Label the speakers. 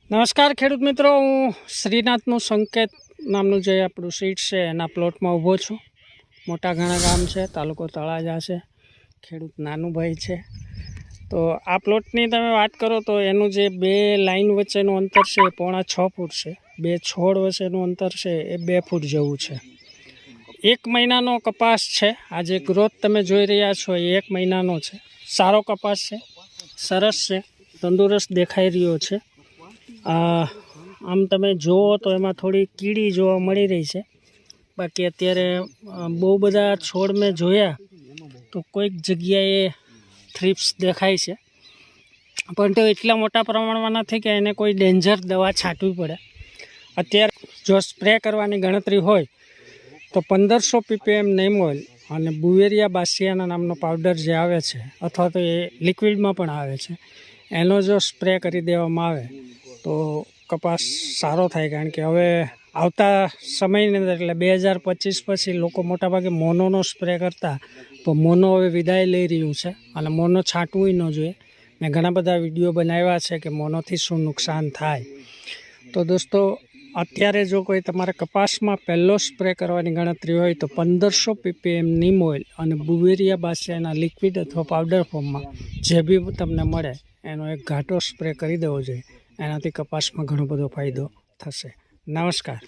Speaker 1: નમસ્કાર ખેડૂત મિત્રો, હું શ્રીનાથનું સંકેત નામનું જે આપણું સીટ છે એના પ્લોટમાં ઊભો છું. મોટા ઘણા ગામ છે, તાલુકો તળાજા છે, ખેડૂત નાનુભાઈ છે. તો આ પ્લોટની તમે વાત કરો તો એનું જે બે લાઈન વચ્ચેનું અંતર છે એ 6.5 ફૂટ છે. બે છોડ વચ્ચેનું અંતર છે એ 2 ફૂટ જેવું છે. 1 મહિનાનો કપાસ છે. આ જે ગ્રોથ તમે જોઈ રહ્યા છો એ 1 મહિનાનો છે. સારો કપાસ છે, સરસ છે, તંદુરસ્ત દેખાઈ રહ્યો છે. આમ તમે જુઓ તો એમાં થોડી કીડી જોવા મળી રહી છે. બાકી અત્યારે બહુ બધા છોડ મેં જોયા તો કોઈક જગ્યાએ થ્રિપ્સ દેખાય છે, પણ તો એટલા મોટા પ્રમાણમાં નથી કે એને કોઈ ડેન્જર દવા છાંટવી પડે. અત્યારે જો સ્પ્રે કરવાની ગણતરી હોય તો 1500 ppm નેમ ઓઇલ અને બુવેરિયા બાસિયાના નામનો પાવડર જે આવે છે, અથવા તો એ લિક્વિડમાં પણ આવે છે, એનો જો સ્પ્રે કરી દેવામાં આવે તો કપાસ સારો થાય. કારણ કે હવે આવતા સમયની અંદર એટલે 2025 પછી લોકો મોટાભાગે મોનોનો સ્પ્રે કરતા, તો મોનો હવે વિદાય લઈ રહ્યું છે અને મોનો છાંટવું ન જોઈએ. મેં ઘણા બધા વિડીયો બનાવ્યા છે કે મોનોથી શું નુકસાન થાય. તો દોસ્તો, અત્યારે જો કોઈ તમારે કપાસમાં પહેલો સ્પ્રે કરવાની ગણતરી હોય તો 1500 ppm નીમ ઓઇલ અને બુવેરિયા બાસિયાના લિક્વિડ અથવા પાવડર ફોર્મમાં જે બી તમને મળે એનો એક ઘાટો સ્પ્રે કરી દેવો જોઈએ. એનાથી કપાસમાં ઘણો બધો ફાયદો થશે. નમસ્કાર.